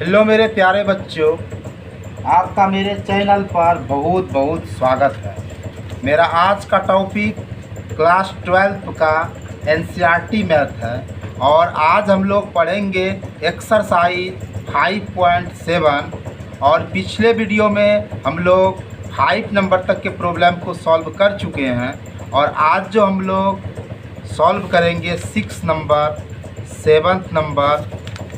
Hello मेरे प्यारे बच्चों, आपका मेरे चैनल पर बहुत बहुत स्वागत है। मेरा आज का टॉपिक क्लास 12 का एनसीईआरटी मैथ है और आज हम लोग पढ़ेंगे एक्सरसाइज 5.7। और पिछले वीडियो में हम लोग 5 नंबर तक के प्रॉब्लम को सॉल्व कर चुके हैं और आज जो हम लोग सॉल्व करेंगे 6 नंबर, 7 नंबर,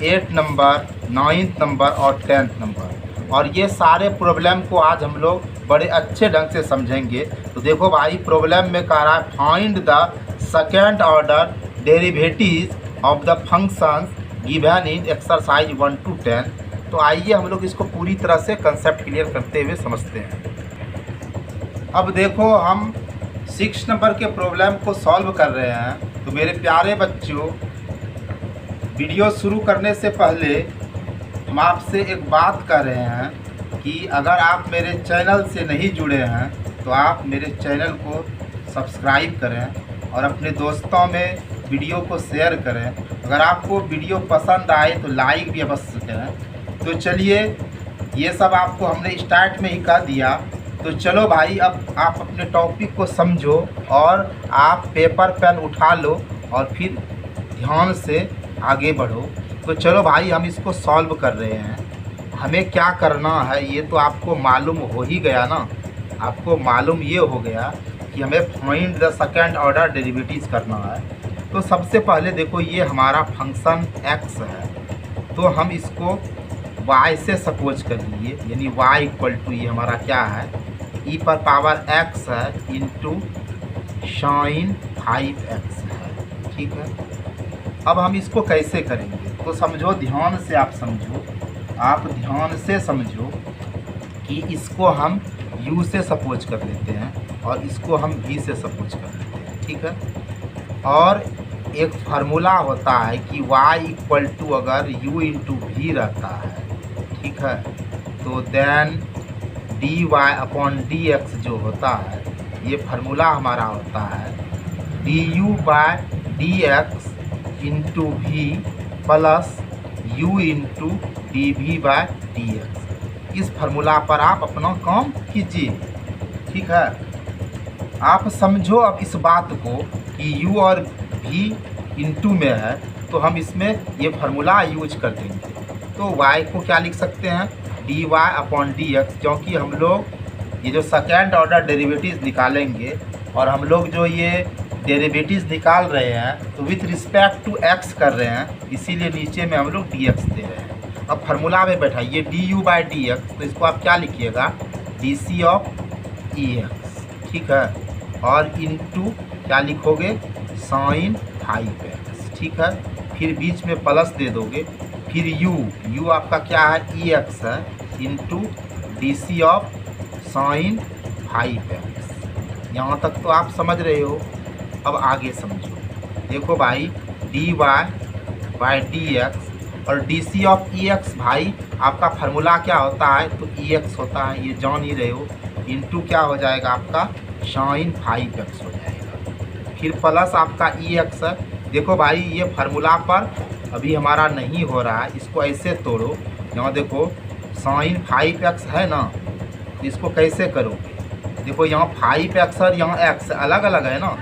8 नंबर, 9 नंबर और 10 नंबर। और ये सारे प्रॉब्लम को आज हम लोग बड़े अच्छे ढंग से समझेंगे। तो देखो भाई, प्रॉब्लम में कह रहा है find the second order derivative of the functions given in exercise 1 to 10। तो आइए हम लोग इसको पूरी तरह से कंसेप्ट क्लियर करते हुए समझते हैं। अब देखो, हम 6 नंबर के प्रॉब्लम को सॉल्व कर रहे हैं। तो मेरे प्यारे बच्चों, वीडियो शुरू करने से पहले हम आपसे एक बात कर रहे हैं कि अगर आप मेरे चैनल से नहीं जुड़े हैं तो आप मेरे चैनल को सब्सक्राइब करें और अपने दोस्तों में वीडियो को शेयर करें। अगर आपको वीडियो पसंद आए तो लाइक भी अवश्य करें। तो चलिए, ये सब आपको हमने स्टार्ट में ही कह दिया। तो चलो भाई, अब आप अपने टॉपिक को समझो और आप पेपर पेन उठा लो और फिर ध्यान से आगे बढ़ो। तो चलो भाई, हम इसको सॉल्व कर रहे हैं। हमें क्या करना है ये तो आपको मालूम हो ही गया ना। आपको मालूम ये हो गया कि हमें find the second order derivatives करना है। तो सबसे पहले देखो, ये हमारा फंक्शन x है तो हम इसको y से सपोज कर लिए, यानी y इक्वल टू ये हमारा क्या है, e पर पावर x है इंटू साइन 5x है। ठीक है, अब हम इसको कैसे करेंगे तो समझो, ध्यान से आप समझो, आप ध्यान से समझो कि इसको हम u से सपोज कर लेते हैं और इसको हम v से सपोज कर लेते हैं। ठीक है, और एक फार्मूला होता है कि y इक्वल टू अगर u इंटू वी रहता है, ठीक है, तो देन dy अपॉन dx जो होता है, ये फार्मूला हमारा होता है du by dx into we plus u into D V by D X. इस फार्मूला पर आप अपना काम कीजिए। ठीक है, आप समझो अब इस बात को कि u और v इंटू में है तो हम इसमें ये फार्मूला यूज कर देंगे। तो y को क्या लिख सकते हैं, dy अपॉन डी एक्स, क्योंकि हम लोग ये जो सेकेंड ऑर्डर डेरिवेटिव्स निकालेंगे और हम लोग जो ये डेरिवेटिव्स निकाल रहे हैं तो विथ रिस्पेक्ट टू x कर रहे हैं, इसीलिए नीचे में हम लोग dx दे रहे हैं। अब फार्मूला में बैठाइए du बाई dx, तो इसको आप क्या लिखिएगा, dc ऑफ ex। ठीक है, और इनटू क्या लिखोगे, साइन 5x। ठीक है, फिर बीच में प्लस दे दोगे, फिर u आपका क्या है, ex है into dc of sine 5x। यहाँ तक तो आप समझ रहे हो। अब आगे समझो, देखो भाई, dy बाई dx और dc ऑफ ex, भाई आपका फार्मूला क्या होता है, तो ex होता है, ये जान ही रहे हो, इंटू क्या हो जाएगा आपका साइन 5x हो जाएगा, फिर प्लस आपका ex है। देखो भाई, ये फार्मूला पर अभी हमारा नहीं हो रहा है, इसको ऐसे तोड़ो। यहाँ देखो साइन 5x है ना, इसको कैसे करोगे, देखो यहाँ 5x और यहाँ x अलग अलग है ना,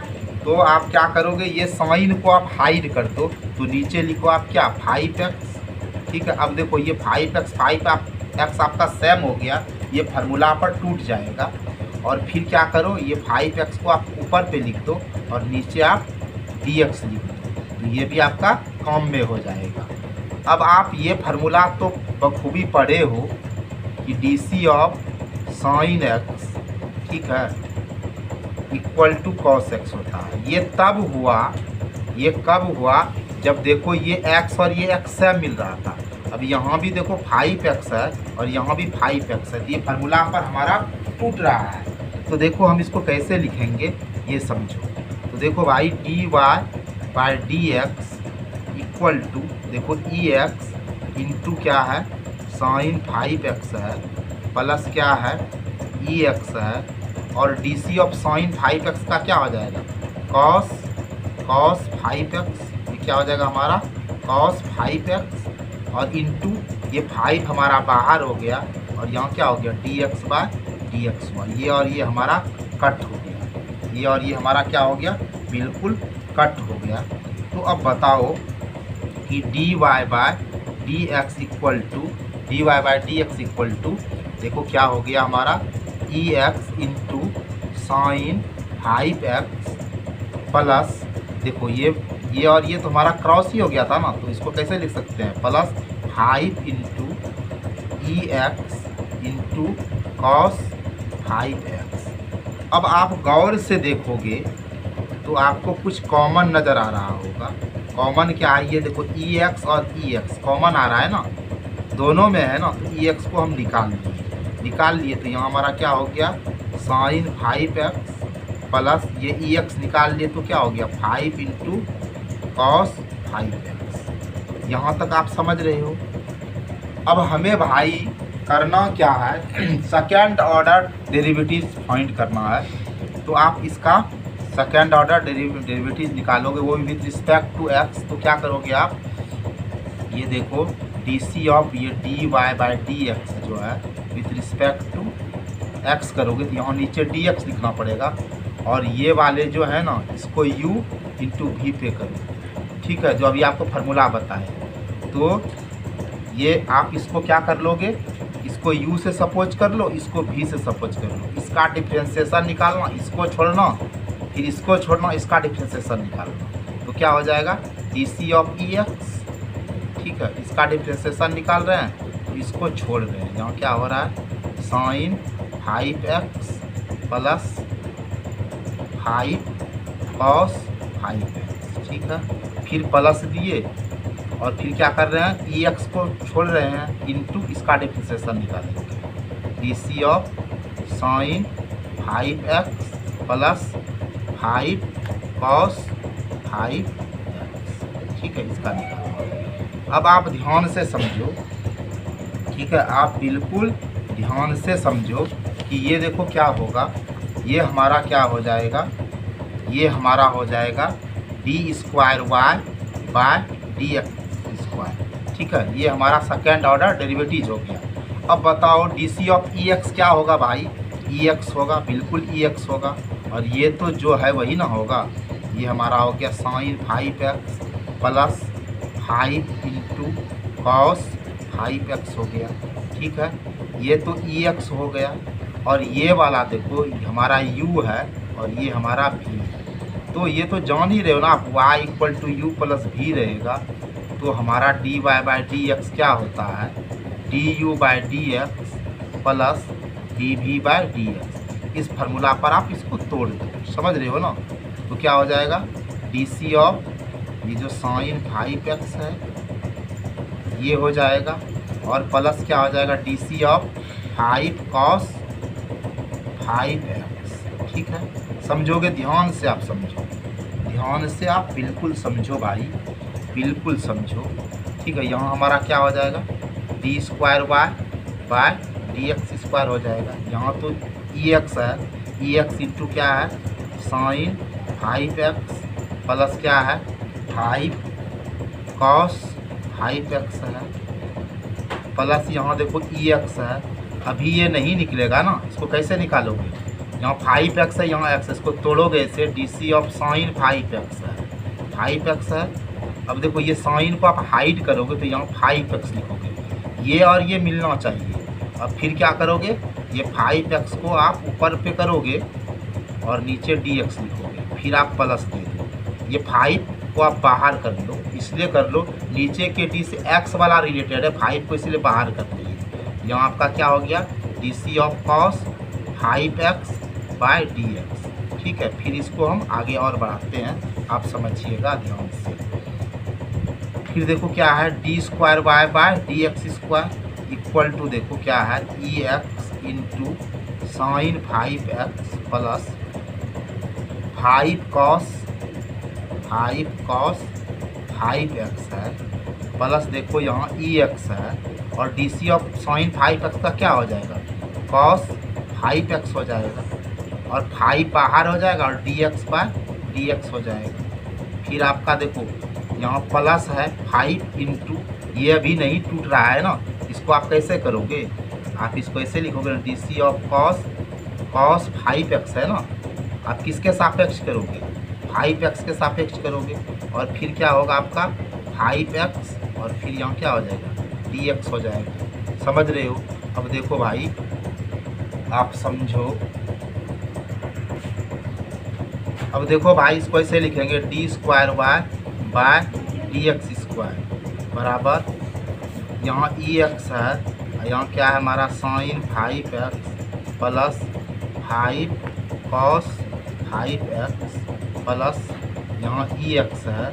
तो आप क्या करोगे, ये साइन को आप हाइड कर दो, तो नीचे लिखो आप क्या, 5x। ठीक है, अब देखो ये 5x 5x आपका सेम हो गया, ये फार्मूला पर टूट जाएगा। और फिर क्या करो, ये 5x को आप ऊपर पे लिख दो और नीचे आप dx लिख दो, तो ये भी आपका काम में हो जाएगा। अब आप ये फार्मूला तो बखूबी पढ़े हो कि dc ऑफ साइन x, ठीक है, इक्वल टू कॉस x होता है। ये तब हुआ, ये कब हुआ, जब देखो ये x और ये x सेम मिल रहा था। अब यहाँ भी देखो 5x है और यहाँ भी 5x है, ये फार्मूला पर हमारा टूट रहा है। तो देखो हम इसको कैसे लिखेंगे ये समझो। तो देखो भाई, dy by dx equal to, देखो ex इंटू क्या है, साइन 5x है, प्लस क्या है, ex है, और dc ऑफ साइन 5x का क्या हो जाएगा, कॉस 5x, ये क्या हो जाएगा हमारा, कॉस 5x और इंटू ये 5 हमारा बाहर हो गया और यहाँ क्या हो गया dx बाय dx हुआ। ये और ये हमारा कट हो गया, ये और ये हमारा क्या हो गया, बिल्कुल कट हो गया। तो अब बताओ कि dy by dx equal to देखो क्या हो गया हमारा ex into sine 5x plus, देखो ये और ये तो हमारा क्रॉस ही हो गया था ना, तो इसको कैसे लिख सकते हैं, plus 5 into ex into cos 5x। अब आप गौर से देखोगे तो आपको कुछ कॉमन नज़र आ रहा होगा। कॉमन क्या है, ये देखो ex और ex कॉमन आ रहा है ना, दोनों में है ना, तो ex को हम निकाल लिए तो यहाँ हमारा क्या हो गया साइन 5x प्लस ये ex निकाल लिए तो क्या हो गया 5 इंटू कॉस 5x। यहाँ तक आप समझ रहे हो। अब हमें भाई करना क्या है, सेकेंड ऑर्डर डेरिवेटिव फाइंड करना है। तो आप इसका सेकेंड ऑर्डर डेरिवेटिव निकालोगे, वो भी विथ रिस्पेक्ट टू x। तो क्या करोगे आप, ये देखो डी ऑफ ये dy बाय dx जो है विथ रिस्पेक्ट टू x करोगे तो यहाँ नीचे dx लिखना पड़ेगा, और ये वाले जो है ना इसको u इंटू वी पे करो, ठीक है, जो अभी आपको फार्मूला बताए। तो ये आप इसको क्या कर लोगे, इसको u से सपोज कर लो, इसको v से सपोज कर लो, इसका डिफ्रेंशिएशन निकालना, इसको छोड़ना, फिर इसको छोड़ना, इसका डिफ्रेंशिएशन निकालना। तो क्या हो जाएगा डी ऑफ ex, ठीक है, इसका डिफ्रेंशिएशन निकाल रहे हैं तो इसको छोड़ रहे हैं, यहाँ क्या हो रहा है sign 5x plus 5 cos 5x, ठीक है, फिर प्लस दिए और फिर क्या कर रहे हैं ex को छोड़ रहे हैं इंटू इसका डिफ्रेंशिएशन निकालेंगे, D of sign 5x plus 5 cos 5x, ठीक है, इसका निकाल। अब आप ध्यान से समझो, ठीक है, आप बिल्कुल ध्यान से समझो कि ये देखो क्या होगा, ये हमारा क्या हो जाएगा, ये हमारा हो जाएगा D square Y by D x square, ठीक है, ये हमारा सेकेंड ऑर्डर डेरिवेटिव हो गया। अब बताओ डी ऑफ ई एक्स क्या होगा भाई, ई एक्स होगा, बिल्कुल ई एक्स होगा, और ये तो जो है वही ना होगा, ये हमारा हो गया sign 5x plus 5 into cos 5x हो गया, ठीक है, ये तो ex हो गया, और ये वाला देखो हमारा u है और ये हमारा v है। तो ये तो जान ही रहे हो ना आप, y equal to U plus V रहेगा, तो हमारा dy बाय डी एक्स क्या होता है du by D X plus dv by D X. इस फार्मूला पर आप इसको तोड़ दो, समझ रहे हो ना। तो क्या हो जाएगा डी ऑफ ये जो साइन 5x है ये हो जाएगा, और प्लस क्या हो जाएगा डी ऑफ 5 कॉस 5x, ठीक है, समझोगे, ध्यान से आप समझो, ध्यान से आप बिल्कुल समझो भाई, बिल्कुल समझो, ठीक है। यहाँ हमारा क्या हो जाएगा D square Y by D x square हो जाएगा, यहाँ तो ई एक्स है, ई एक्स इंटू क्या है साइन 5x प्लस क्या है 5 कॉस 5x है, प्लस यहाँ देखो ex है, अभी ये नहीं निकलेगा ना, इसको कैसे निकालोगे, यहाँ 5x है, यहाँ x, इसको तोड़ोगे इसे, डी ऑफ साइन 5x है, 5x है। अब देखो ये साइन को आप हाइड करोगे तो यहाँ 5x लिखोगे, ये और ये मिलना चाहिए। अब फिर क्या करोगे, ये 5x को आप ऊपर पे करोगे और नीचे dx लिखोगे, फिर आप प्लस दे दो, ये 5 को आप बाहर कर लो, इसलिए कर लो नीचे के डी से x वाला रिलेटेड है, 5 को इसलिए बाहर कर लीजिए। यहाँ आपका क्या हो गया D of cos 5x by D X, ठीक है। फिर इसको हम आगे और बढ़ाते हैं, आप समझिएगा ध्यान से। फिर देखो क्या है d square Y by D x square equal to देखो क्या है ई x into sine 5x plus 5 cos 5x है, प्लस देखो यहाँ ई एक्स है, और d C of sine 5x का क्या हो जाएगा कॉस 5x हो जाएगा, और 5 बाहर हो जाएगा और D x by D X हो जाएगा। फिर आपका देखो यहाँ प्लस है 5 इंटू, ये अभी नहीं टूट रहा है ना, इसको आप कैसे करोगे, आप इसको ऐसे लिखोगे D C of cos 5x है ना, आप किसके सापेक्ष करोगे, 5x के सापेक्ष करोगे, और फिर क्या होगा आपका 5x और फिर यहाँ क्या हो जाएगा dx हो जाएगा। समझ रहे हो। अब देखो भाई आप समझो, अब देखो भाई इसको ऐसे लिखेंगे D square Y by D x square बराबर, यहाँ ई एक्स है, यहाँ क्या है हमारा sign 5x plus 5 cos 5x plus यहाँ ई एक्स है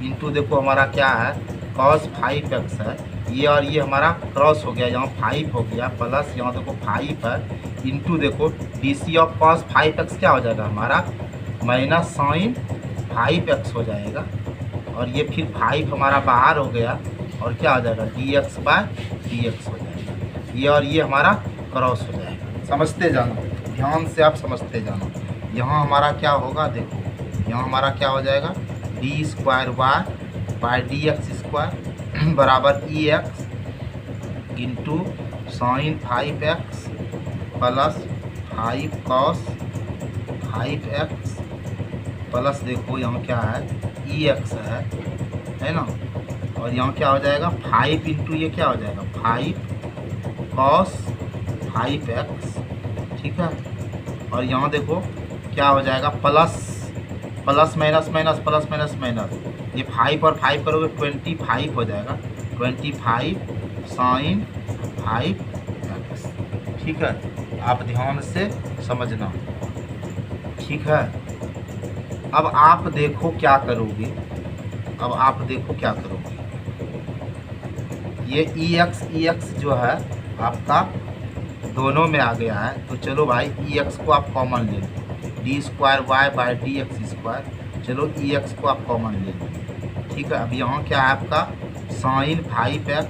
इंटू देखो हमारा क्या है कॉस 5x है, ये और ये हमारा क्रॉस हो गया, यहाँ 5 हो गया प्लस यहाँ देखो 5 है इंटू देखो D C of cos 5x क्या हो जाएगा हमारा माइनस साइन 5x हो जाएगा, और ये फिर 5 हमारा बाहर हो गया और क्या हो जाएगा dx बाय dx हो जाएगा, ये और ये हमारा क्रॉस हो जाएगा। समझते जाना, ध्यान से आप समझते जाना। यहाँ हमारा क्या होगा देखो, यहाँ हमारा क्या हो जाएगा D square Y by D x square बराबर e x into sine 5x plus 5 cos 5x plus देखो यहाँ क्या है ई एक्स है ना, और यहाँ क्या हो जाएगा 5 इंटू ये क्या हो जाएगा 5 कॉस 5x, ठीक है, और यहाँ देखो क्या हो जाएगा plus minus minus plus minus minus, ये 5 और 5 करोगे 25 हो जाएगा, 25 साइन 5x, ठीक है। आप ध्यान से समझना, ठीक है। अब आप देखो क्या करोगे, अब आप देखो क्या करोगे, ये ई एक्स जो है आपका दोनों में आ गया है, तो चलो भाई ई एक्स को आप कॉमन ले लो, d square Y by D x square, चलो ई एक्स को आप कॉमन ले लो, ठीक है। अब यहाँ क्या है आपका sign 5x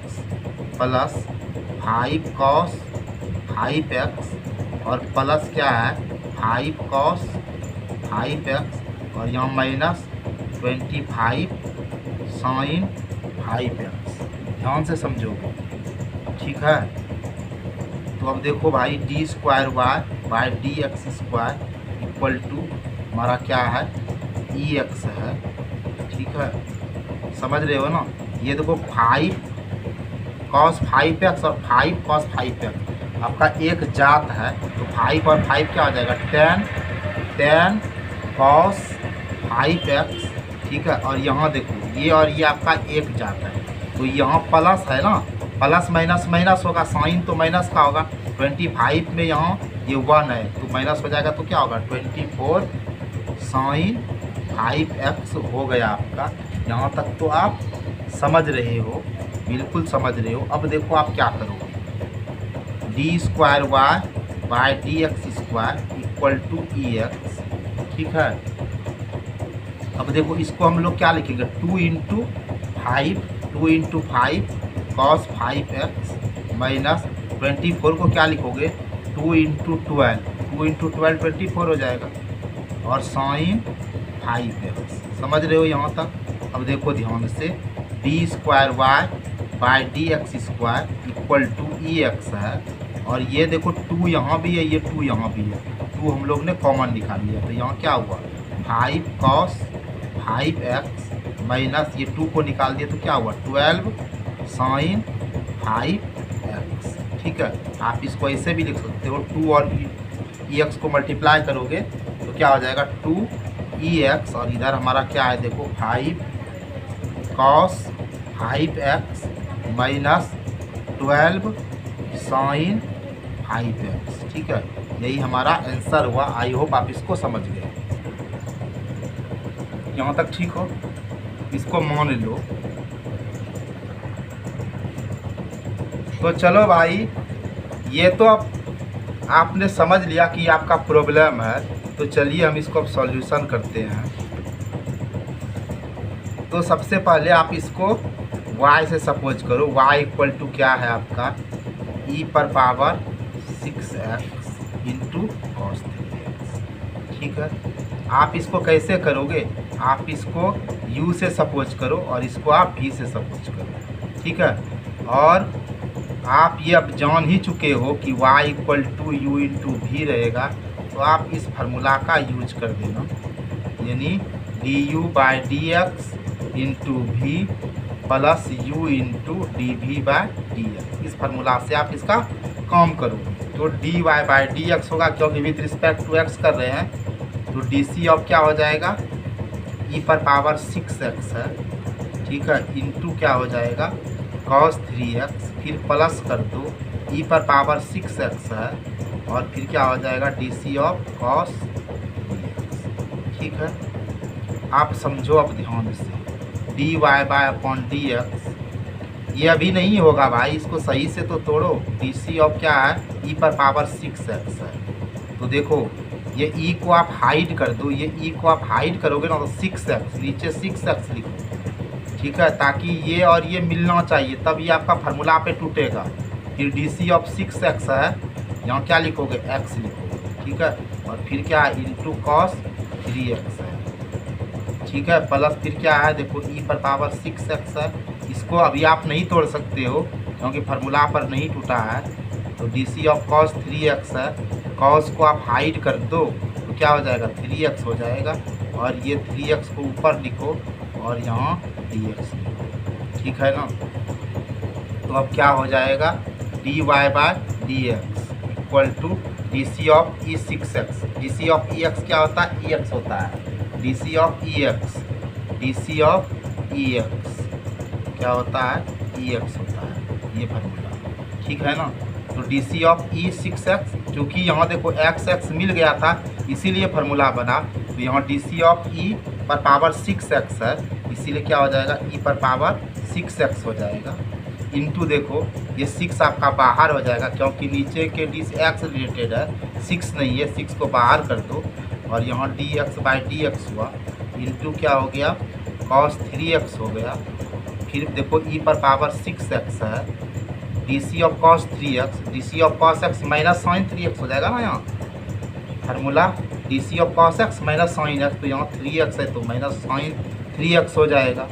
plus 5 cos 5x और प्लस क्या है 5 कॉस 5x और यहाँ माइनस 25 साइन 5x, ध्यान से समझोगे, ठीक है। तो अब देखो भाई D square Y by D x square equal to हमारा क्या है ई एक्स है, ठीक है, समझ रहे हो ना। ये देखो 5 कॉस 5x और 5 कॉस 5x आपका एक जात है, तो 5 और 5 क्या हो जाएगा 10 कॉस 5x, ठीक है, और यहाँ देखो ये और ये आपका एक जात है, तो यहाँ प्लस है ना, प्लस माइनस माइनस होगा, साइन तो माइनस का होगा, 25 में यहाँ ये 1 है तो माइनस हो जाएगा, तो क्या होगा 24 साइन 5x हो गया आपका। यहाँ तक तो आप समझ रहे हो, बिल्कुल समझ रहे हो। अब देखो आप क्या करोगे, D square Y by D x square equal to E X, ठीक है। अब देखो इसको हम लोग क्या लिखेंगे 2 इंटू 5 कॉस 5x माइनस 24 को क्या लिखोगे 2 इंटू 12 24 हो जाएगा, और साइन 5x, समझ रहे हो यहाँ तक। अब देखो ध्यान से D square Y by D x square equal to E X है, और ये देखो 2 यहाँ भी है, ये 2 यहाँ भी है, 2 हम लोग ने कॉमन निकाल लिया, तो यहाँ क्या हुआ 5 कॉस 5x माइनस ये 2 को निकाल दिया, तो क्या हुआ 12 साइन 5x, ठीक है। आप इसको ऐसे भी लिख सकते हो, 2 और ई एक्स को मल्टीप्लाई करोगे तो क्या हो जाएगा 2ex, और इधर हमारा क्या है देखो 5 cos 5x minus 12 sign 5x, ठीक है। यही हमारा आंसर हुआ। आई होप आप इसको समझ गए, यहाँ तक ठीक हो, इसको मान लो। तो चलो भाई, ये तो अब आपने समझ लिया कि आपका प्रॉब्लम है, तो चलिए हम इसको अब सॉल्यूशन करते हैं। तो सबसे पहले आप इसको y से सपोज करो, y इक्वल टू क्या है आपका e पर power 6x into cos 3x, ठीक है। आप इसको कैसे करोगे, आप इसको u से सपोज करो और इसको आप v से सपोज करो, ठीक है। और आप ये अब जान ही चुके हो कि y equal to you into V रहेगा, तो आप इस फार्मूला का यूज कर देना, यानी D U by D x into we plus U into D we by D X. इस फार्मूला से आप इसका काम करोगे तो D Y by D X होगा, क्योंकि विथ रिस्पेक्ट टू एक्स कर रहे हैं तो डी सी ऑफ क्या हो जाएगा ई पर पावर 6x है, ठीक है, इंटू क्या हो जाएगा cos 3x, फिर प्लस कर दो ई पर पावर 6x है और फिर क्या हो जाएगा D C of cos 3x। ठीक है, आप समझो अब ध्यान से, D Y by upon D x ये अभी नहीं होगा भाई, इसको सही से तो तोड़ो। डी सी ऑफ क्या है ई पर पावर 6x है, तो देखो ये ई को आप हाइड कर दो, ये ई को आप हाइड करोगे ना तो 6x, नीचे 6x लिखो, ठीक है, ताकि ये और ये मिलना चाहिए, तब ये आपका फार्मूला पे टूटेगा। फिर डी सी ऑफ 6x है, यहाँ क्या लिखोगे x लिखोगे, ठीक है, और फिर क्या है इंटू कॉस 3x है, ठीक है, प्लस फिर क्या है देखो ई पर पावर 6x है, इसको अभी आप नहीं तोड़ सकते हो क्योंकि फार्मूला पर नहीं टूटा है, तो D C of cos 3x है, कॉस को आप हाइड कर दो तो क्या हो जाएगा 3x हो जाएगा, और ये 3x को ऊपर लिखो और यहाँ dx लिखो, ठीक है ना। तो अब क्या हो जाएगा D Y by D X equal to D C of E 6x, D C of E X क्या होता है ई एक्स होता है, D C of E X, D C of E X क्या होता है ई एक्स होता है, ये फार्मूला, ठीक है ना। तो D C of E 6x, चूँकि यहाँ देखो x मिल गया था इसीलिए फार्मूला बना, तो यहाँ डी सी ऑफ ई पर पावर 6x है, इसीलिए क्या हो जाएगा ई पर पावर 6x हो जाएगा, इंटू देखो ये 6 आपका बाहर हो जाएगा क्योंकि नीचे के डी एक्स रिलेटेड है, 6 नहीं है, 6 को बाहर कर दो और यहाँ D x by D x हुआ, इंटू क्या हो गया cos 3x हो गया, फिर देखो ई पर पावर 6x है, D C of cos 3x, D C of cos x minus sine 3x हो जाएगा ना, यहाँ formula D C of cos x minus sine x, तो यहाँ 3x है तो माइनस साइन 3x हो जाएगा।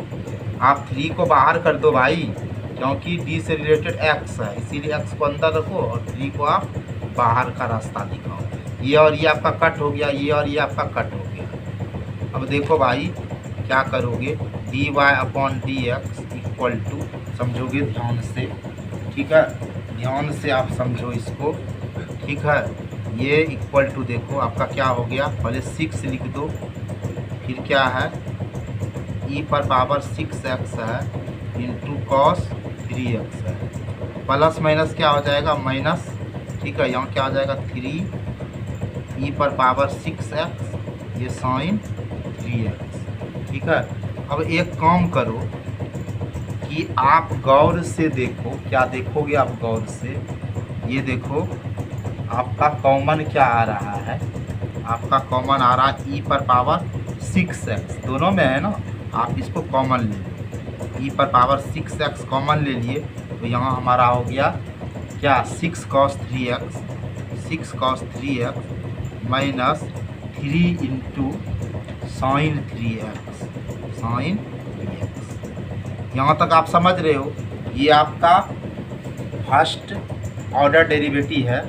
आप 3 को बाहर कर दो भाई क्योंकि d से रिलेटेड x है, इसीलिए x को अंदर रखो और 3 को आप बाहर का रास्ता दिखाओ, ये और ये आपका कट हो गया, ये और ये आपका कट हो गया। अब देखो भाई क्या करोगे D Y upon D X equal to, समझोगे ध्यान से, ठीक है, ध्यान से आप समझो इसको, ठीक है, ये इक्वल टू देखो आपका क्या हो गया, पहले 6 लिख दो, फिर क्या है ई पर पावर 6x है इंटू कॉस 3x है, प्लस माइनस क्या हो जाएगा माइनस, ठीक है, यहाँ क्या हो जाएगा 3 ई पर पावर 6x ये साइन 3x, ठीक है। अब एक काम करो कि आप गौर से देखो, क्या देखोगे आप गौर से, ये देखो आपका कॉमन क्या आ रहा है, आपका कॉमन आ रहा है ई पर पावर 6x, दोनों में है ना, आप इसको कॉमन ले लो, ई पर पावर 6x कॉमन ले लिए तो यहाँ हमारा हो गया क्या 6 cos 3x, 6 cos 3x minus 3 into sine 3x, sine 3x। यहाँ तक आप समझ रहे हो, ये आपका फर्स्ट ऑर्डर डेरिवेटिव है।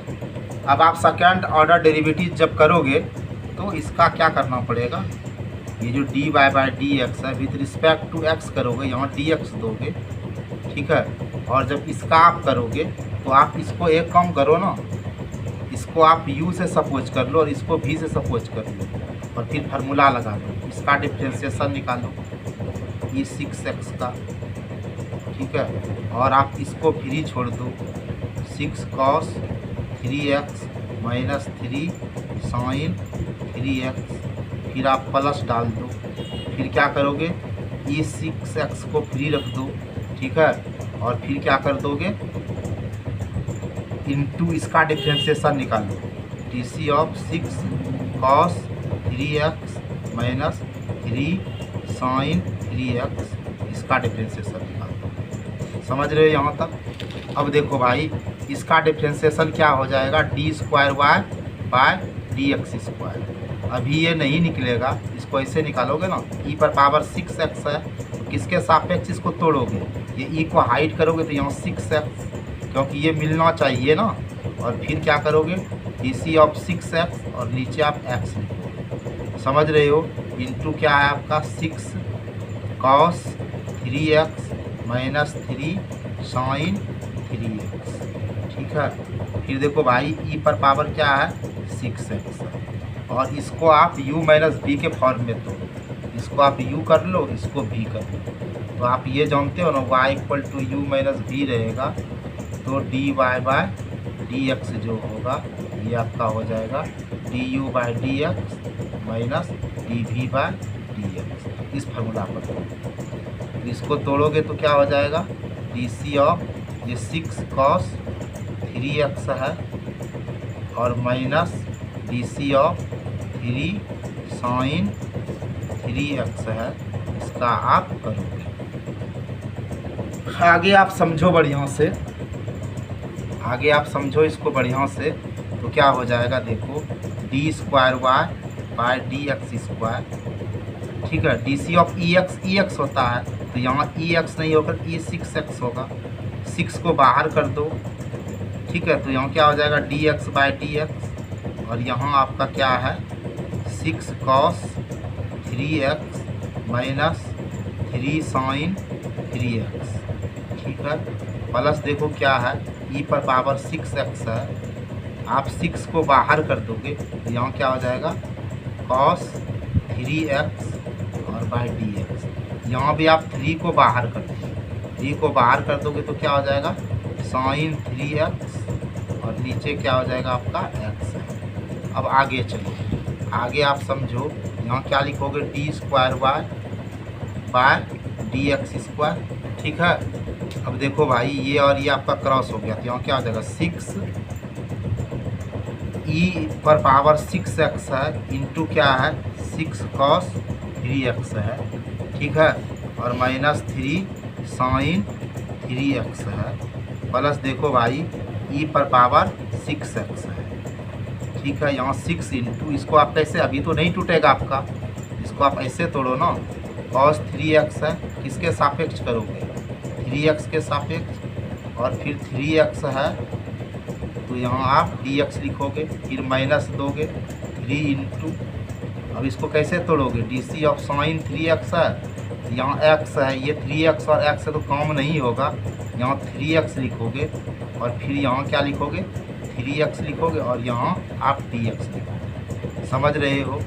अब आप सेकंड ऑर्डर डेरिवेटिव जब करोगे तो इसका क्या करना पड़ेगा, ये जो D Y by D X है विथ रिस्पेक्ट टू एक्स करोगे, यहाँ डी एक्स दोगे, ठीक है, और जब इसका आप करोगे तो आप इसको एक काम करो ना, इसको आप u से सपोज कर लो और इसको v से सपोज कर लो और फिर फार्मूला लगा लो, इसका डिफ्रेंशिएशन निकालो ये 6x का, ठीक है, और आप इसको फ्री छोड़ दो 6 cos 3x minus 3 sine 3x, फिर आप प्लस डाल दो, फिर क्या करोगे ये 6x को फ्री रख दो, ठीक है, और फिर क्या कर दोगे इंटू इसका डिफ्रेंशिएशन निकालो, D C of 6 cos 3x minus 3 sine 3x, इसका डिफ्रेंशिएशन निकालो, समझ रहे हो यहाँ तक। अब देखो भाई इसका डिफ्रेंशिएशन क्या हो जाएगा D square Y by D x square, अभी ये नहीं निकलेगा, इसको ऐसे निकालोगे ना, ई पर पावर 6x है तो किसके सापेक्ष इसको तोड़ोगे, ये ई को हाइड करोगे तो यहाँ 6x, क्योंकि ये मिलना चाहिए ना। और फिर क्या करोगे, DC ऑफ 6x और नीचे आप x लिखोगे, समझ रहे हो। इंटू क्या है आपका 6 cos 3x minus 3 sin 3x, ठीक है। फिर देखो भाई e पर पावर क्या है 6x, और इसको आप u माइनस b के फॉर्म में तोड़ो, इसको आप u कर लो, इसको v कर लो। तो आप ये जानते हो ना y equal to U minus B रहेगा, तो dy बाय dx जो होगा ये आपका हो जाएगा du by dx minus dv by dx। इस फार्मूला पर तो इसको तोड़ोगे तो क्या हो जाएगा, DC ऑफ ये 6 cos 3x है और minus DC of 3 sin 3x है, इसका आप करोगे। आगे आप समझो बढ़िया से, आगे आप समझो इसको बढ़िया से, तो क्या हो जाएगा देखो D square Y by dx square, ठीक है। DC ऑफ EX होता है, तो यहाँ EX नहीं होकर E6x होगा, 6 को बाहर कर दो, ठीक है। तो यहाँ क्या हो जाएगा dx बाय dx, और यहाँ आपका क्या है 6 cos 3x minus 3 sin 3x, ठीक है। प्लस देखो क्या है e पर पावर 6x है, आप 6 को बाहर कर दोगे तो यहाँ क्या हो जाएगा cos 3x और बाय dx। यहाँ भी आप 3 को बाहर कर दोगे, 3 को बाहर कर दोगे तो क्या हो जाएगा sin 3x, और नीचे क्या हो जाएगा आपका x है। अब आगे चलो, आगे आप समझो, यहाँ क्या लिखोगे D square Y by dx square, ठीक है। अब देखो भाई ये और ये आपका क्रॉस हो गया, तो यहाँ क्या हो जाएगा 6 e पर पावर 6x है इंटू क्या है 6 cos 3x है, ठीक है, और माइनस 3 sin 3x है, प्लस देखो भाई e पर पावर 6x है, ठीक है। यहाँ 6 इंटू, इसको आप कैसे, अभी तो नहीं टूटेगा आपका, इसको आप ऐसे तोड़ो ना, cos 3x है, किसके सापेक्ष करोगे 3x के सापेक्ष, और फिर 3x है तो यहाँ आप dx लिखोगे, फिर माइनस दोगे 3 इंटू, अब इसको कैसे तोड़ोगे DC ऑफ sin 3x है, यहाँ x है, ये 3x और x से तो काम नहीं होगा, यहाँ 3x लिखोगे, और फिर यहाँ क्या लिखोगे 3x लिखोगे, और यहाँ आप dx लिखोगे, समझ रहे हो।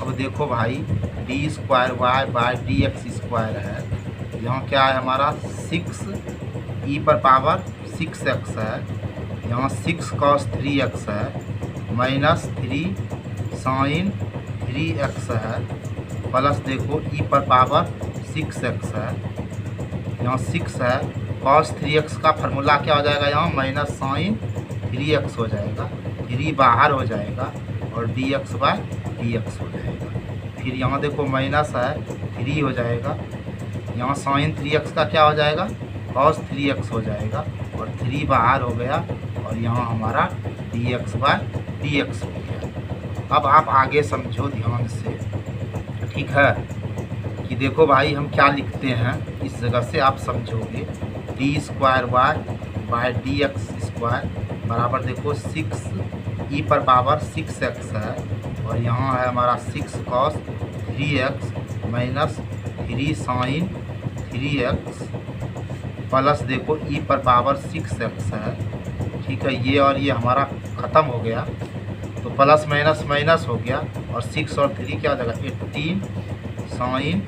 अब देखो भाई D square Y by dx square है, यहाँ क्या है हमारा 6 e पर पावर 6x है, यहाँ 6 cos 3x है माइनस 3 sin 3x है, प्लस देखो e पर पावर 6x है, यहाँ 6 है, cos 3x का फार्मूला क्या हो जाएगा, यहाँ माइनस sin 3x हो जाएगा, 3 बाहर हो जाएगा और dx बाय dx हो जाएगा। फिर यहाँ देखो माइनस है 3 हो जाएगा, यहाँ sin 3x का क्या हो जाएगा cos 3x हो जाएगा, और 3 बाहर हो गया, और यहाँ हमारा dx बाय dx हो गया। अब आप आगे समझो ध्यान से, ठीक है, कि देखो भाई हम क्या लिखते हैं, इस जगह से आप समझोगे D square Y by dx square बराबर देखो 6 e पर पावर 6x है, और यहाँ है हमारा 6 cos 3x minus 3 sin 3x, plus देखो e पर पावर 6x है, ठीक है। ये और ये हमारा ख़त्म हो गया, तो प्लस माइनस माइनस हो गया, और 6 और 3 क्या हो जाएगा 18 sin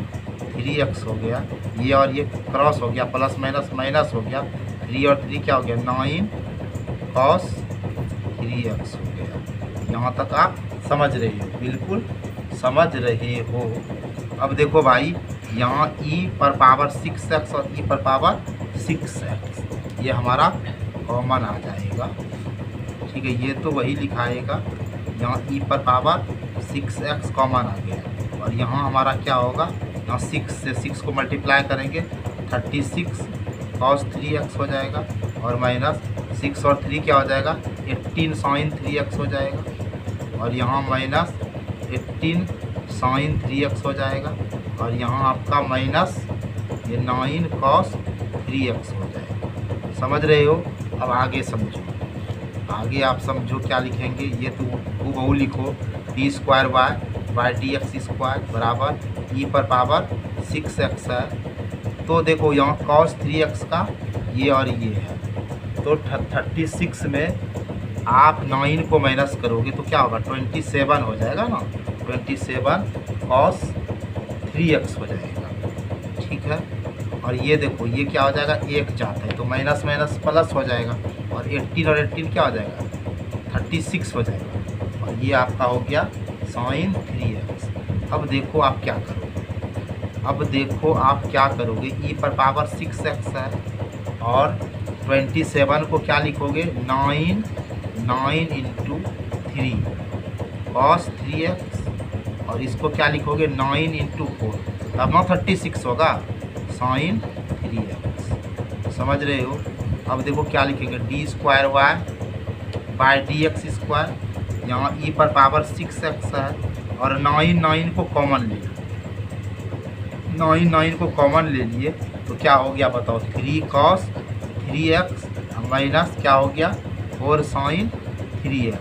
3x हो गया, ये और ये क्रॉस हो गया, प्लस माइनस माइनस हो गया, 3 और 3 क्या हो गया 9 cos 3x हो गया। यहाँ तक आप समझ रहे हो, बिल्कुल समझ रहे हो। अब देखो भाई यहाँ e पर पावर 6x और e पर पावर 6x ये हमारा कॉमन आ जाएगा, ठीक है, ये तो वही लिखाएगा, यहाँ e पर पावर 6x कॉमन आ गया, और यहाँ हमारा क्या होगा, यहाँ 6 से 6 को मल्टीप्लाई करेंगे 36 cos 3x हो जाएगा, और माइनस 6 और 3 क्या हो जाएगा 18 sin 3x हो जाएगा, और यहाँ माइनस 18 sin 3x हो जाएगा, और यहाँ आपका माइनस ये 9 cos 3x हो जाएगा, समझ रहे हो। अब आगे समझो, आगे आप समझो क्या लिखेंगे। ये तो हूबहू लिखो, D square Y D x square बराबर ई पर पावर 6x है। तो देखो यहाँ cos 3x का ये और ये है, तो 36 में आप 9 को माइनस करोगे तो क्या होगा, 27 हो जाएगा ना, 27 cos 3x हो जाएगा। ठीक है, और ये देखो ये क्या हो जाएगा, एक जाता है तो माइनस माइनस प्लस हो जाएगा, और 18 और 18 क्या हो जाएगा, 36 हो जाएगा, और ये आपका हो गया sin 3x। अब देखो आप क्या करोगे, अब देखो आप क्या करोगे, e पर पावर 6x है और 27 को क्या लिखोगे, 9 इंटू 3 cos 3x, और इसको क्या लिखोगे 9 इंटू 4, तब ना 36 होगा sin 3x। समझ रहे हो। अब देखो क्या लिखेंगे, D square Y by D x square, यहाँ ई पर पावर 6x है और 9 को कॉमन ले लो, 9 को कॉमन ले लिए तो क्या हो गया बताओ, 3 cos 3x माइनस क्या हो गया 4 sin 3x।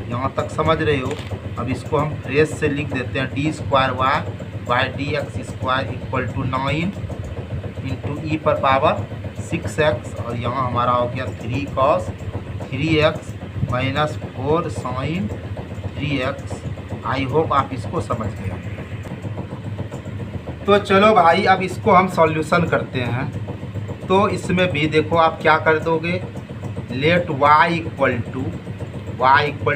यहाँ तक समझ रहे हो। अब इसको हम फ्रेश से लिख देते हैं, d square Y by D x square equal to 9 into e पर पावर 6x, और यहाँ हमारा हो गया 3 cos 3x minus 4 sin 3x। I hope आप इसको समझ गए। तो चलो भाई अब इसको हम सॉल्यूशन करते हैं। तो इसमें भी देखो आप क्या कर दोगे, लेट y इक्वल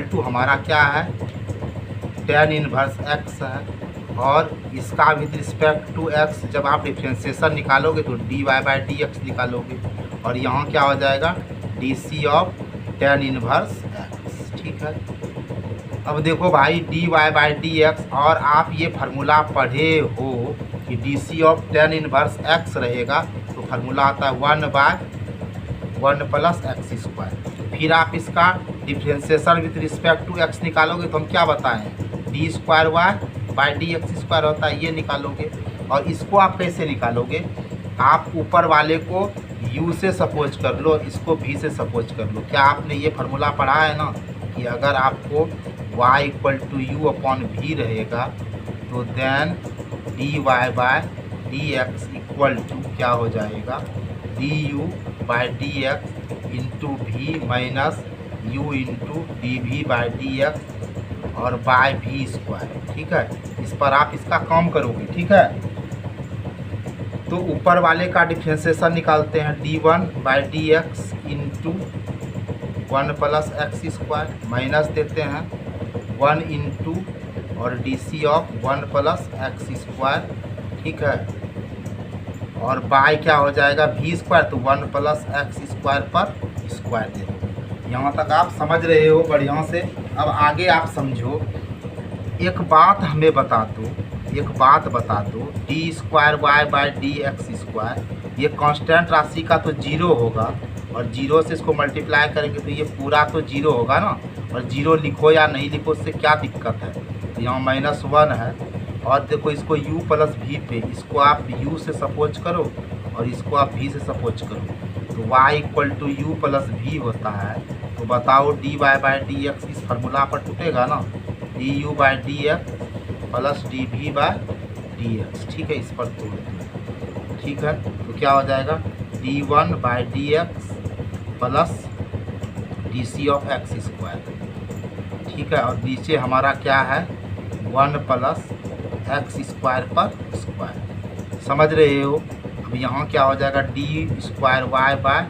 टू हमारा क्या है, tan इनवर्स x है, और इसका विद रिस्पेक्ट टू x जब आप डिफ्रेंशिएशन निकालोगे तो dy बाई डी एक्स निकालोगे, और यहाँ क्या हो जाएगा dc of tan inverse x। ठीक है, अब देखो भाई dy बाई डी एक्स, और आप ये फार्मूला पढ़े हो कि dc of tan inverse x रहेगा, तो फार्मूला आता है 1/1 प्लस एक्स स्क्वायर। फिर आप इसका differentiation with respect to x निकालोगे तो हम क्या बताएं, D square Y by D x square होता है, ये निकालोगे। और इसको आप कैसे निकालोगे, आप ऊपर वाले को u से सपोज कर लो, इसको v से सपोज कर लो। क्या आपने ये फार्मूला पढ़ा है ना कि अगर आपको y equal to U upon V रहेगा तो then D Y by D X equal to क्या हो जाएगा, D U by D x into we minus U into D we by D X और बाय वी स्क्वायर। ठीक है, इस पर आप इसका काम करोगे। ठीक है, तो ऊपर वाले का डिफ्रेंशिएशन निकालते हैं, d1 by D x into 1 plus X square minus देते हैं 1 इंटू और dc of 1 plus X square. ठीक है, और बाय क्या हो जाएगा v स्क्वायर, तो 1 प्लस एक्स स्क्वायर पर स्क्वायर दे दो। यहाँ तक आप समझ रहे हो बढ़िया से। अब आगे आप समझो, एक बात हमें बता दो, एक बात बता दो, D square Y by D x square ये कांस्टेंट राशि का तो जीरो होगा, और जीरो से इसको मल्टीप्लाई करेंगे तो ये पूरा तो जीरो होगा ना, और जीरो लिखो या नहीं लिखो उससे क्या दिक्कत है। तो यहाँ -1 है, और देखो इसको u प्लस वी पे, इसको आप u से सपोज करो और इसको आप v से सपोज करो, तो y equal to U plus V होता है। तो बताओ D Y by D X इस फार्मूला पर टूटेगा ना, D U by D X plus D we by D X. ठीक है, इस पर तोड़ दो। ठीक है, तो क्या हो जाएगा d1 by D X plus D C of X square. ठीक है, और नीचे हमारा क्या है 1 प्लस एक्स स्क्वायर पर स्क्वायर। समझ रहे हो। अब यहाँ क्या हो जाएगा D square Y by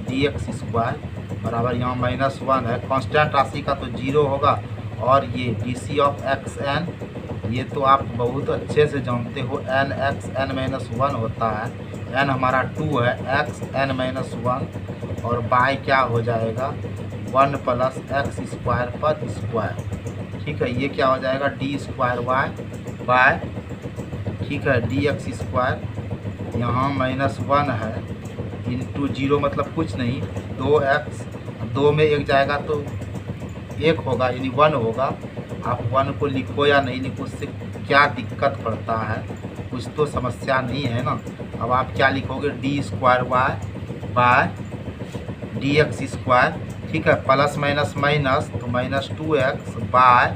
D x square बराबर यहाँ -1 है, कांस्टेंट राशि का तो जीरो होगा, और ये D C of X N ये तो आप बहुत अच्छे से जानते हो, एन एक्स एन -1 होता है, एन हमारा 2 है, एक्स एन -1 और बाय क्या हो जाएगा 1 प्लस एक्स स्क्वायर पर स्क्वायर। ठीक है, ये क्या हो जाएगा डी स्क्वायर वाई बाय, ठीक है, डी एक्स स्क्वायर यहाँ -1 है इंटू जीरो मतलब कुछ नहीं, 2x, 2 में 1 जाएगा तो 1 होगा यानी 1 होगा। आप 1 को लिखो या नहीं लिखो उससे क्या दिक्कत पड़ता है, कुछ तो समस्या नहीं है ना। अब आप क्या लिखोगे D square Y by D x square, ठीक है, प्लस माइनस माइनस तो minus 2x by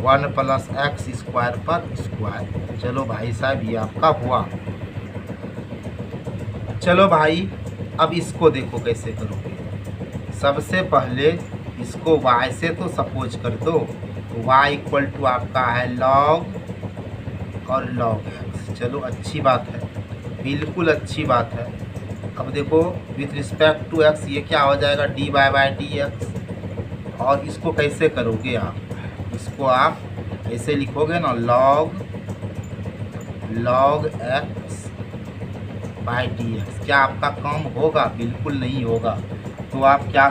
1 plus X square पर स्क्वायर। चलो भाई साहब ये आपका हुआ। चलो भाई अब इसको देखो कैसे करोगे। सबसे पहले इसको y से तो सपोज कर दो, तो y इक्वल टू आपका है log और log x। चलो अच्छी बात है, बिल्कुल अच्छी बात है। अब देखो विथ रिस्पेक्ट टू x ये क्या हो जाएगा, dy बाई डी एक्स। और इसको कैसे करोगे आप, इसको आप ऐसे लिखोगे ना, log x by D x. क्या आपका काम होगा? बिल्कुल नहीं होगा। तो आप क्या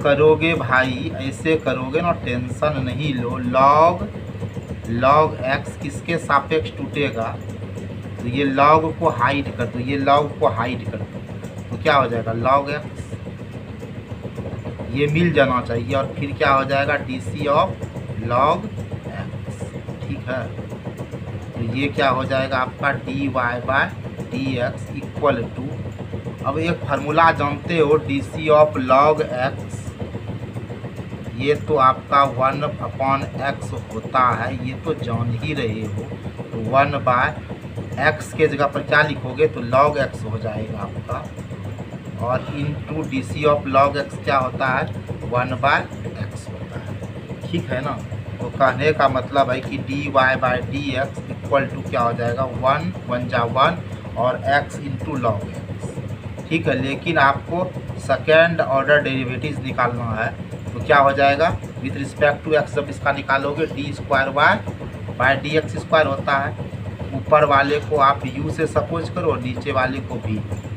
करोगे भाई, ऐसे करोगे ना, टेंशन नहीं लो। log x किसके सापेक्ष टूटेगा, तो ये log को हाइड कर दो, ये log को हाइड कर दो, तो क्या हो जाएगा log x, ये मिल जाना चाहिए। और फिर क्या हो जाएगा DC ऑफ log x, ठीक है। तो ये क्या हो जाएगा आपका dy by D X equal to, अब एक फार्मूला जानते हो DC ऑफ log x, ये तो आपका 1/x होता है, ये तो जान ही रहे हो। तो 1/x के जगह पर क्या लिखोगे, तो log x हो जाएगा आपका, और into DC of log x क्या होता है, 1/x होता है, ठीक है ना। तो कहने का मतलब है कि dy by D X equal to क्या हो जाएगा, 1 जा 1 और x इंटू log x, ठीक है। लेकिन आपको सेकेंड ऑर्डर डेरिवेटिव निकालना है, तो क्या हो जाएगा विथ रिस्पेक्ट टू x, जब इसका निकालोगे D square y by D x square होता है। ऊपर वाले को आप u से सपोज करो, नीचे वाले को भी,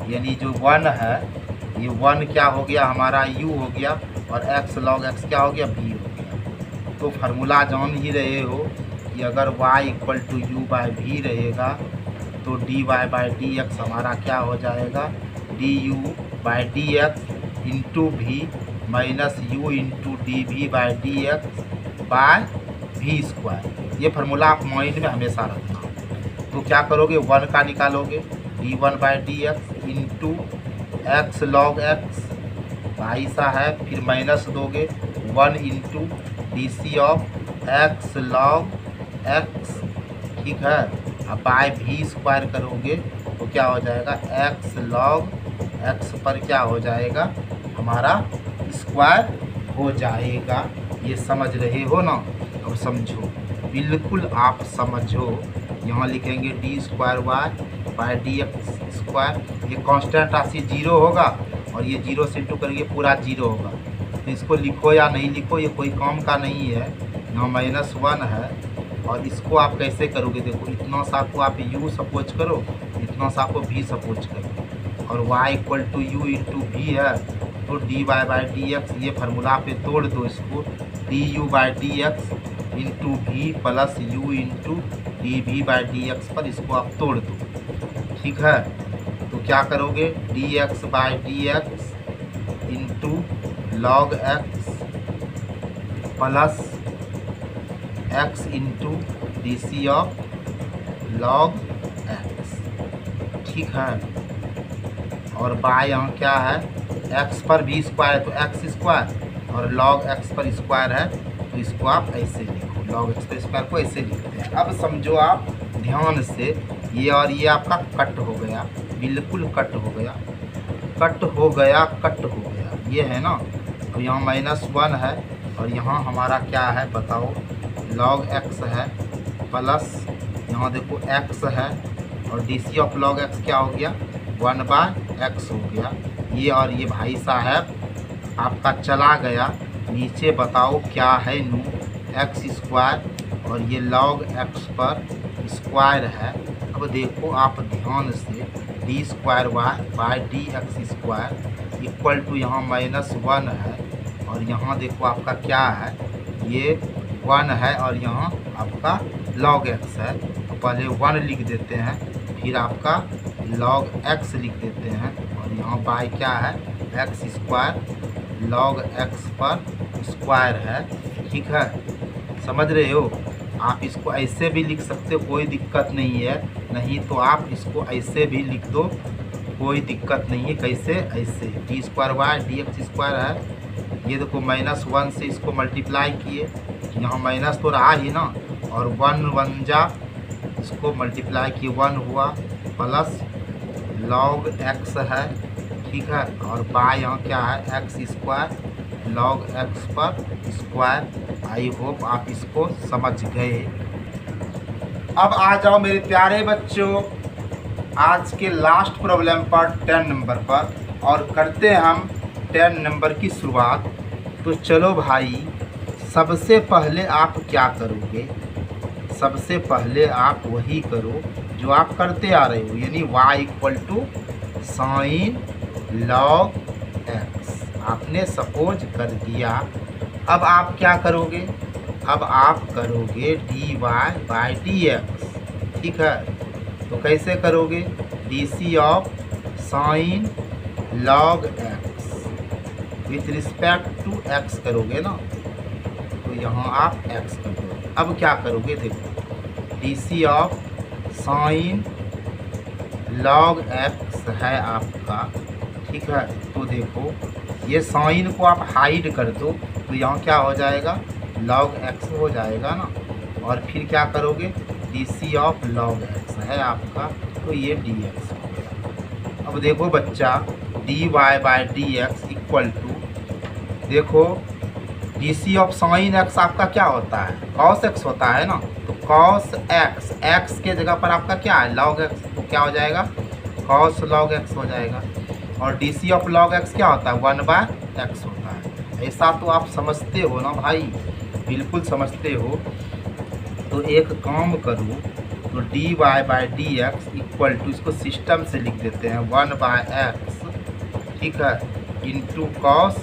यानी जो 1 है ये 1 क्या हो गया हमारा u हो गया, और x log x क्या हो गया v हो गया। तो फार्मूला जान ही रहे हो कि अगर y equal to u by v रहेगा, तो dy बाई डी एक्स हमारा क्या हो जाएगा, du by D x into we minus u into D we by D x by we square. ये फार्मूला आप माइंड में हमेशा रखना। तो क्या करोगे, 1 का निकालोगे, d1 by D x into x log x, भाई सा है, फिर माइनस दोगे 1 into d C of x log x, ठीक है। अब बाय वी स्क्वायर करोगे तो क्या हो जाएगा, एक्स लॉग एक्स पर क्या हो जाएगा हमारा स्क्वायर हो जाएगा। ये समझ रहे हो ना। अब समझो, बिल्कुल आप समझो। यहाँ लिखेंगे D square Y by D x square, ये कांस्टेंट राशि 0 होगा, और ये 0 से इंटू करेंगे पूरा 0 होगा। तो इसको लिखो या नहीं लिखो ये कोई काम का नहीं है। यहाँ -1 है, और इसको आप कैसे करोगे, देखो इतना सा को आप u सपोज करो, इतना सा को v सपोज करो, और y equal to you into v है, तो dy बाई डी एक्स, ये फार्मूला पे तोड़ दो इसको, du by D x into we plus u into D we by D x पर इसको आप तोड़ दो, ठीक है। तो क्या करोगे, d x by D x into log x plus x into d C of log x, ठीक है। और बाय यहाँ क्या है, एक्स पर भी स्क्वायर है तो एक्स स्क्वायर, और लॉग एक्स पर स्क्वायर है तो इसको आप ऐसे लिखो, लॉग एक्स पर स्क्वायर को ऐसे लिखते हैं। अब समझो आप ध्यान से, ये और ये आपका कट हो गया, बिल्कुल कट हो गया, कट हो गया, कट हो गया, ये है ना। तो यहाँ -1 है, और यहाँ हमारा क्या है बताओ, लॉग एक्स है, प्लस यहाँ देखो एक्स है, और d C of log x क्या हो गया, 1/x हो गया। ये और ये भाई साहब आपका चला गया नीचे, बताओ क्या है नू, एक्स स्क्वायर, और ये लॉग एक्स पर स्क्वायर है। अब देखो आप ध्यान से, D square Y by D x square equal to यहाँ -1 है, और यहाँ देखो आपका क्या है, ये 1 है, और यहाँ आपका log x है। तो पहले 1 लिख देते हैं, फिर आपका log x लिख देते हैं, और यहाँ बाय क्या है, एक्स स्क्वायर log x पर स्क्वायर है, ठीक है। समझ रहे हो। आप इसको ऐसे भी लिख सकते हो, कोई दिक्कत नहीं है, नहीं तो आप इसको ऐसे भी लिख दो, कोई दिक्कत नहीं है। कैसे? ऐसे d square Y D x square है, ये देखो -1 से इसको मल्टीप्लाई किए, यहाँ माइनस तो रहा ही ना, और 1 1 जा इसको मल्टीप्लाई किए 1 हुआ, प्लस लॉग एक्स है, ठीक है, और बाय यहाँ क्या है एक्स स्क्वायर लॉग एक्स पर स्क्वायर। आई होप आप इसको समझ गए। अब आ जाओ मेरे प्यारे बच्चों आज के लास्ट प्रॉब्लम पर 10 नंबर पर, और करते हैं हम 10 नंबर की शुरुआत। तो चलो भाई, सबसे पहले आप क्या करोगे? सबसे पहले आप वही करो जो आप करते आ रहे हो, यानी y = साइन लॉग एक्स आपने सपोज कर दिया। अब आप क्या करोगे? अब आप करोगे dy/dx, ठीक है। तो कैसे करोगे? D of sine log x with respect to x करोगे ना, तो यहाँ आप एक्स कर दो। अब क्या करोगे? देखो D of sine log x है आपका, ठीक है। तो देखो ये साइन को आप हाइड कर दो, तो यहाँ क्या हो जाएगा? लॉग एक्स हो जाएगा ना, और फिर क्या करोगे? डी ऑफ लॉग एक्स है आपका, तो ये डी एक्स हो गया। अब देखो बच्चा dy/dx इक्वल टू, देखो डी ऑफ साइन एक्स आपका क्या होता है? कॉस एक्स होता है ना, तो कॉस एक्स, एक्स के जगह पर आपका क्या है? लॉग एक्स, तो क्या हो जाएगा? कॉस लॉग एक्स हो जाएगा। और डी ऑफ लॉग एक्स क्या होता है? 1/x होता है। ऐसा तो आप समझते हो ना भाई, बिल्कुल समझते हो। तो एक काम करो, तो dy/dx इक्वल टू, इसको सिस्टम से लिख देते हैं 1/x, ठीक है, इंटू कॉस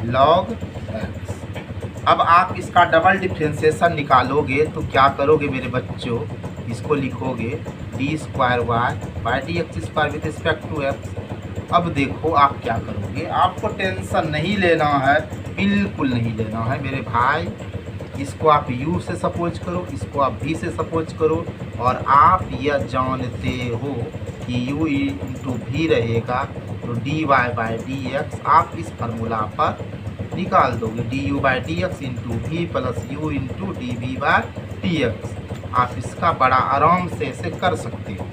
लॉग एक्स। अब आप इसका डबल डिफ्रेंसिएशन निकालोगे तो क्या करोगे मेरे बच्चों? इसको लिखोगे d²y/dx² with respect to x। अब देखो आप क्या करोगे, आपको टेंशन नहीं लेना है, बिल्कुल नहीं लेना है मेरे भाई। इसको आप u से सपोज करो, इसको आप v से सपोज करो, और आप यह जानते हो कि u इंटू v रहेगा, तो dy/dx आप इस फार्मूला पर निकाल दोगे, du/dx into v plus u into dv/dx। आप इसका बड़ा आराम से इसे कर सकते हो।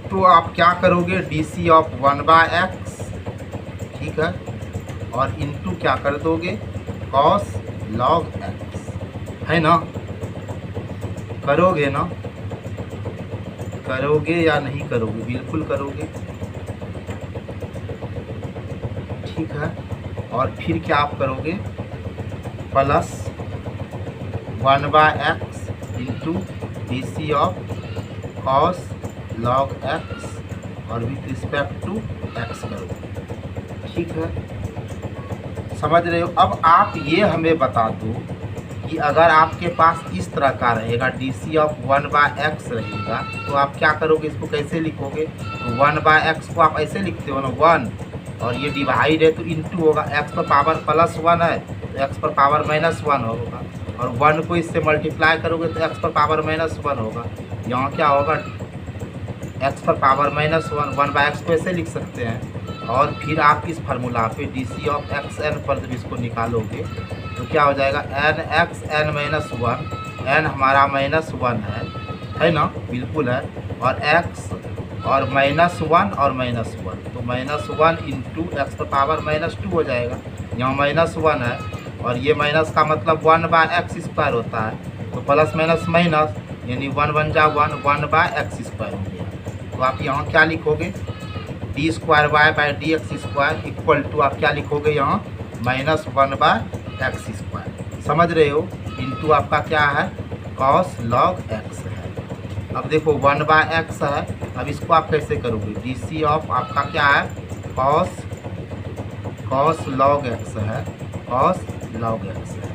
तो आप क्या करोगे? डी ऑफ 1/x, ठीक है, और इंटू क्या कर दोगे? कॉस लॉग एक्स, है ना। करोगे ना? करोगे या नहीं करोगे? बिल्कुल करोगे, ठीक है। और फिर क्या आप करोगे? Plus 1/x into D of cos log x और विथ रिस्पेक्ट टू एक्स करोगे, ठीक है। समझ रहे हो? अब आप ये हमें बता दो कि अगर आपके पास इस तरह का रहेगा, डी ऑफ 1/x रहेगा, तो आप क्या करोगे? इसको कैसे लिखोगे? तो 1/x को आप ऐसे लिखते हो ना, 1, और ये डिवाइड है तो इंटू होगा, x पर पावर +1 है तो x पर पावर -1 होगा, और 1 को इससे मल्टीप्लाई करोगे तो x पर पावर -1 होगा। यहाँ क्या होगा? x पर पावर -1, 1/x को ऐसे लिख सकते हैं। और फिर आप इस फार्मूला पे डी ऑफ xn पर जब इसको निकालोगे तो क्या हो जाएगा? nxn-1, n हमारा -1 है ना, बिल्कुल है, और x और -1 और -1, तो -1 इंटू एक्स पर पावर -2 हो जाएगा। यहाँ -1 है, और ये माइनस का मतलब 1/x² होता है, तो प्लस माइनस माइनस, यानी 1 1 जा 1, 1/x² हो गया। तो आप यहाँ क्या लिखोगे? d²y/dx² इक्वल टू आप क्या लिखोगे यहाँ? -1/x²। समझ रहे हो? इंटू आपका क्या है? कॉस लॉग एक्स है। अब देखो 1/x है, अब इसको आप कैसे करोगे? डी ऑफ आपका क्या है? कॉस लॉग एक्स है, कॉस लॉग एक्स है,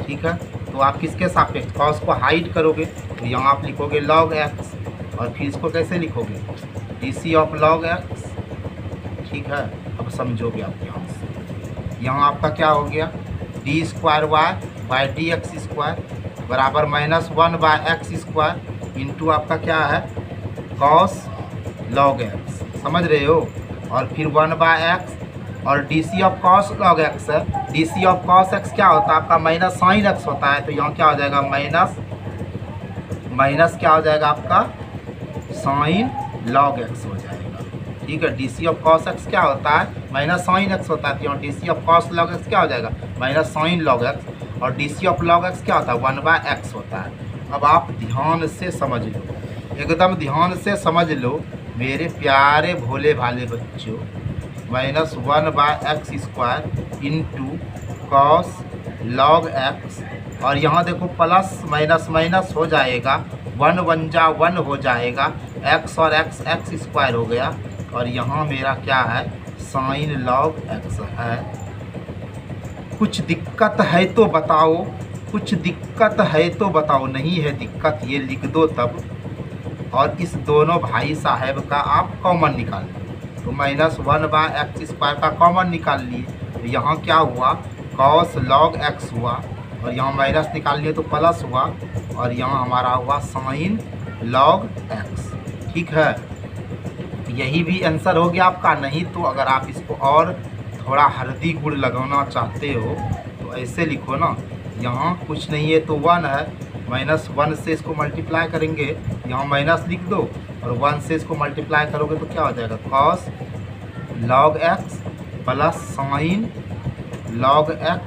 ठीक है। तो आप किसके सापेक्ष कॉस को हाइड करोगे, तो यहाँ आप लिखोगे लॉग एक्स, और फिर इसको कैसे लिखोगे? डी ऑफ लॉग एक्स, ठीक है। अब समझोगे आप यहाँ से, यहाँ आपका क्या हो गया? d²y/dx² बराबर -1/x² इंटू आपका क्या है? Cos log x. समझ रहे हो। और फिर 1/x और d C of cos log x है। D C of cos x क्या होता है आपका माइनस साइन एक्स होता है, तो यहाँ क्या हो जाएगा माइनस क्या हो जाएगा आपका साइन लॉग एक्स हो जाएगा। ठीक है, D C of cos x क्या होता है माइनस साइन एक्स होता है, तो यहाँ d C of cos log x क्या हो जाएगा माइनस साइन लॉग एक्स। और d C of log x क्या होता है 1/x होता है। अब आप ध्यान से समझ लो, एकदम ध्यान से समझ लो मेरे प्यारे भोले भाले बच्चों। Minus 1/x² into cos log x, और यहाँ देखो प्लस माइनस माइनस हो जाएगा, 1 1 जा 1 हो जाएगा, x और x² हो गया, और यहाँ मेरा क्या है साइन लॉग x है। कुछ दिक्कत है तो बताओ, कुछ दिक्कत है तो बताओ, नहीं है दिक्कत ये लिख दो तब। और इस दोनों भाई साहब का आप कॉमन निकाल लो, तो माइनस 1/x² का कॉमन निकाल लिए, तो यहाँ क्या हुआ कॉस लॉग x हुआ, और यहाँ माइनस निकाल लिए तो प्लस हुआ, और यहाँ हमारा हुआ साइन लॉग x। ठीक है, यही भी आंसर हो गया आपका। नहीं तो अगर आप इसको और थोड़ा हल्दी गुड़ लगाना चाहते हो तो ऐसे लिखो ना, यहाँ कुछ नहीं है तो 1 है, माइनस 1 से इसको मल्टीप्लाई करेंगे, यहाँ माइनस लिख दो, और 1 से इसको मल्टीप्लाई करोगे तो क्या हो जाएगा cos log x plus sign log x।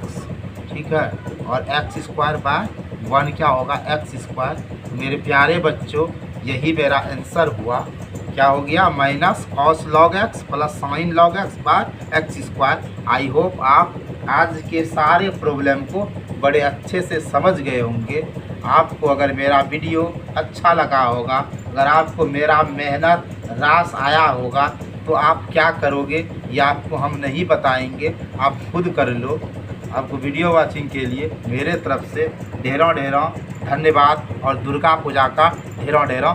ठीक है, और x²/1 क्या होगा x²। मेरे प्यारे बच्चों यही मेरा आंसर हुआ, क्या हो गया minus cos log x plus sign log x/x²। I hope आप आज के सारे प्रॉब्लम को बड़े अच्छे से समझ गए होंगे। आपको अगर मेरा वीडियो अच्छा लगा होगा, अगर आपको मेरा मेहनत रास आया होगा, तो आप क्या करोगे ये आपको हम नहीं बताएंगे, आप खुद कर लो। आपको वीडियो वाचिंग के लिए मेरे तरफ से ढेरों ढेरों धन्यवाद, और दुर्गा पूजा का ढेरों ढेरों